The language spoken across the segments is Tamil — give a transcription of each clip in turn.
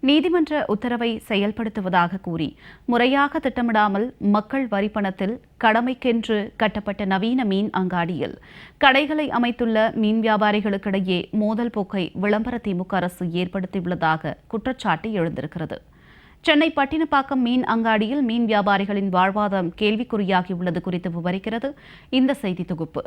நீதிமன்ற உத்தரவை செயல்படுத்துவதாக கூறி முறையாக திட்டமிடாமல் மக்கள் வரிப்பணத்தில் கடமைக்கென்று கட்டப்பட்ட நவீன மீன் அங்காடியில் கடைகளை அமைத்துள்ள மீன் வியாபாரிகளுக்கிடையே மோதல் போக்கை விளம்பர திமுக அரசு ஏற்படுத்தியுள்ளதாக குற்றச்சாட்டு எழுந்திருக்கிறது. சென்னை பட்டினப்பாக்கம் மீன் அங்காடியில் மீன் வியாபாரிகளின் வாழ்வாதாரம் கேள்விக்குறியாகியுள்ளது குறித்து விவரிக்கிறது இந்த செய்தி தொகுப்பு.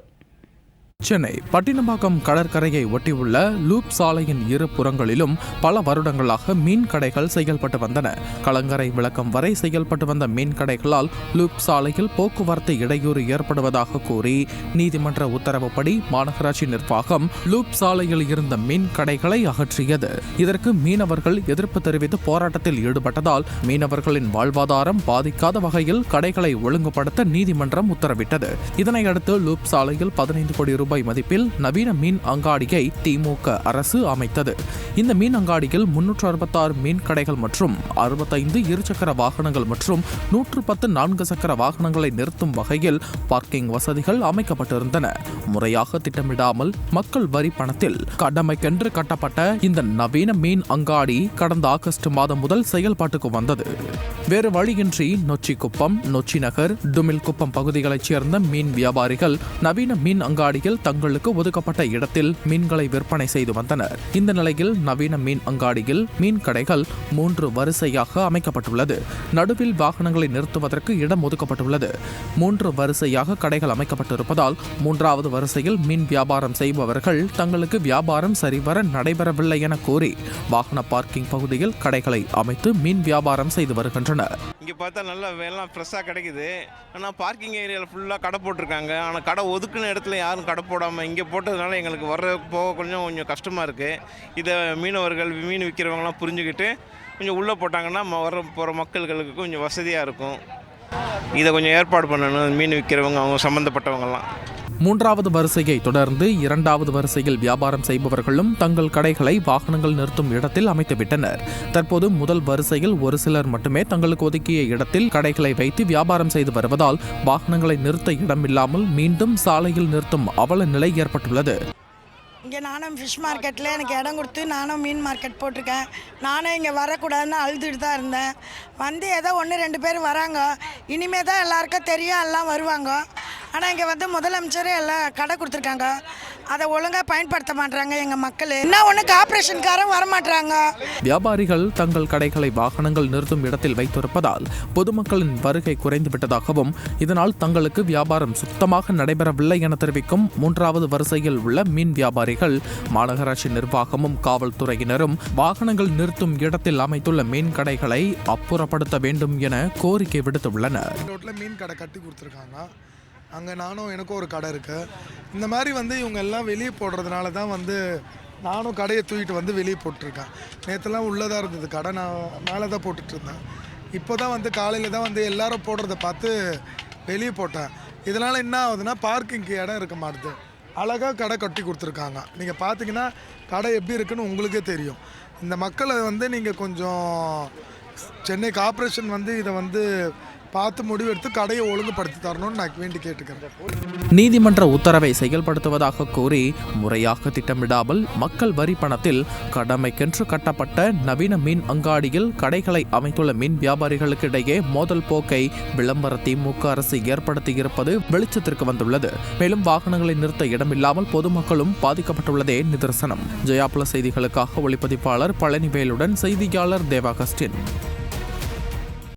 சென்னை பட்டினப்பாக்கம் கடற்கரையை ஒட்டியுள்ள லூப் சாலையின் இரு புறங்களிலும் பல வருடங்களாக மீன் கடைகள் செயல்பட்டு வந்தன. கலங்கரை விளக்கம் வரை செயல்பட்டு வந்த மீன் கடைகளால் லூப் சாலையில் போக்குவரத்து இடையூறு ஏற்படுவதாக கூறி நீதிமன்ற உத்தரவுப்படி மாநகராட்சி நிர்வாகம் லூப் சாலையில் இருந்த மீன் கடைகளை அகற்றியது. இதற்கு மீனவர்கள் எதிர்ப்பு தெரிவித்து போராட்டத்தில் ஈடுபட்டதால் மீனவர்களின் வாழ்வாதாரம் பாதிக்காத வகையில் கடைகளை ஒழுங்குபடுத்த நீதிமன்றம் உத்தரவிட்டது. இதனையடுத்து லூப் சாலையில் 15 கோடி ரூபாய் மதிப்பில் நவீன மீன் அங்காடியை திமுக அரசு அமைத்தது. இந்த மீன் அங்காடியில் 366 மீன் கடைகள் மற்றும் 65 இருசக்கர வாகனங்கள் மற்றும் 110 4 சக்கர வாகனங்களை நிறுத்தும் வகையில் பார்க்கிங் வசதிகள் அமைக்கப்பட்டிருந்தன. முறையாக திட்டமிடாமல் மக்கள் வரி பணத்தில் கடமைக்கென்று கட்டப்பட்ட இந்த நவீன மீன் அங்காடி கடந்த ஆகஸ்ட் மாதம் முதல் செயல்பாட்டுக்கு வந்தது. வேறு வழியின்றி நொச்சிக்குப்பம், நொச்சி நகர், டுமில்குப்பம் பகுதிகளைச் சேர்ந்த மீன் வியாபாரிகள் நவீன மீன் அங்காடியில் தங்களுக்கு ஒதுக்கப்பட்ட இடத்தில் மீன்களை விற்பனை செய்து வந்தனர். இந்த நிலையில் நவீன மீன் அங்காடியில் மீன் கடைகள் 3 வரிசையாக அமைக்கப்பட்டுள்ளது. நடுவில் வாகனங்களை நிறுத்துவதற்கு இடம் ஒதுக்கப்பட்டுள்ளது. 3 வரிசையாக கடைகள் அமைக்கப்பட்டிருப்பதால் 3வது வரிசையில் மீன் வியாபாரம் செய்பவர்கள் தங்களுக்கு வியாபாரம் சரிவர நடைபெறவில்லை என கூறி வாகன பார்க்கிங் பகுதியில் கடைகளை அமைத்து மீன் வியாபாரம் செய்து வருகின்றனர். இங்கே பார்த்தா நல்லா எல்லாம் ஃப்ரெஷ்ஷாக கிடைக்குது. ஆனால் பார்க்கிங் ஏரியாவில் ஃபுல்லாக கடை போட்டிருக்காங்க. ஆனால் கடை ஒதுக்குன இடத்துல யாரும் கடை போடாமல் இங்கே போட்டதுனால எங்களுக்கு வர போக கொஞ்சம் கஷ்டமாக இருக்குது. இதை மீனவர்கள் மீன் விற்கிறவங்களாம் புரிஞ்சுக்கிட்டு கொஞ்சம் உள்ளே போட்டாங்கன்னா வர போகிற மக்களுக்கு கொஞ்சம் வசதியாக இருக்கும். இதை கொஞ்சம் ஏற்பாடு பண்ணணும் மீன் விற்கிறவங்க அவங்க சம்மந்தப்பட்டவங்கலாம். 3வது வரிசையை தொடர்ந்து 2வது வரிசையில் வியாபாரம் செய்பவர்களும் தங்கள் கடைகளை வாகனங்கள் நிறுத்தும் இடத்தில் அமைத்துவிட்டனர். தற்போது முதல் வரிசையில் ஒரு சிலர் மட்டுமே தங்களுக்கு ஒதுக்கிய இடத்தில் கடைகளை வைத்து வியாபாரம் செய்து வருவதால் வாகனங்களை நிறுத்த இடமில்லாமல் மீண்டும் சாலையில் நிறுத்தும் அவல நிலை ஏற்பட்டுள்ளது. இங்கே நானும் ஃபிஷ் மார்க்கெட்டில் எனக்கு இடம் கொடுத்து நானும் மீன் மார்க்கெட் போட்டிருக்கேன். நானும் இங்கே வரக்கூடாதுன்னு அழுதுட்டு தான் இருந்தேன். வந்து ஏதோ 1-2 பேர் வராங்க. இனிமே தான் எல்லாருக்கும் தெரியும், எல்லாம் வருவாங்க. ஆனால் இங்கே வந்து முதலமைச்சர் எல்லாம் கடை கொடுத்துருக்காங்க. அதை ஒழுங்காக பயன்படுத்த மாட்டாங்க எங்கள் மக்கள். என்ன ஒன்று கார்பரேஷன்காரன் வரமாட்டாங்க. வியாபாரிகள் தங்கள் கடைகளை வாகனங்கள் நிறுத்தும் இடத்தில் வைத்திருப்பதால் பொதுமக்களின் வருகை குறைந்து விட்டதாகவும் இதனால் தங்களுக்கு வியாபாரம் சுத்தமாக நடைபெறவில்லை என தெரிவிக்கும் 3வது வரிசையில் உள்ள மீன் வியாபாரிகள் மாநகராட்சி நிர்வாகமும் காவல்துறையினரும் வாகனங்கள் நிறுத்தும் இடத்தில் அமைத்துள்ள மீன் கடைகளை அப்புறப்படுத்த வேண்டும் என கோரிக்கை விடுத்துள்ளனர். மீன் கடை கட்டி கொடுத்துருக்காங்க. அங்கே எனக்கும் ஒரு கடை இருக்குது. இந்த மாதிரி இவங்க எல்லாம் வெளியே போடுறதுனால தான் நானும் கடையை தூக்கிட்டு வெளியே போட்டிருக்கேன். நேற்றுலாம் உள்ளதாக இருந்தது கடை, நான் மேலே தான் போட்டுட்டு இருந்தேன். இப்போ தான் காலையில் தான் எல்லாரும் போடுறத பார்த்து வெளியே போட்டேன். இதனால் என்ன ஆகுதுன்னா பார்க்கிங்க்கு இடம் இருக்க மாட்டுது. அழகாக கடை கட்டி கொடுத்துருக்காங்க. நீங்கள் பார்த்தீங்கன்னா கடை எப்படி இருக்குன்னு உங்களுக்கே தெரியும். இந்த மக்களை நீங்கள் கொஞ்சம் சென்னை கார்பரேஷன் இதை பார்த்து முடிவெடுத்து கடையை ஒழுங்குபடுத்தி தரணும்னு நான் வேண்டி கேட்டுக்கிறேன். நீதிமன்ற உத்தரவை செயல்படுத்துவதாக கூறி முறையாக திட்டமிடாமல் மக்கள் வரி பணத்தில் கடமைக்கென்று கட்டப்பட்ட நவீன மீன் அங்காடியில் கடைகளை அமைத்துள்ள மீன் வியாபாரிகளுக்கு இடையே மோதல் போக்கை விளம்பர திமுக அரசு ஏற்படுத்தியிருப்பது வெளிச்சத்திற்கு வந்துள்ளது. மேலும் வாகனங்களை நிறுத்த இடமில்லாமல் பொதுமக்களும் பாதிக்கப்பட்டுள்ளதே நிதர்சனம். ஜெயா பிளஸ் செய்திகளுக்காக ஒளிப்பதிப்பாளர் பழனிவேலுடன் செய்தியாளர் தேவாகஸ்டின்.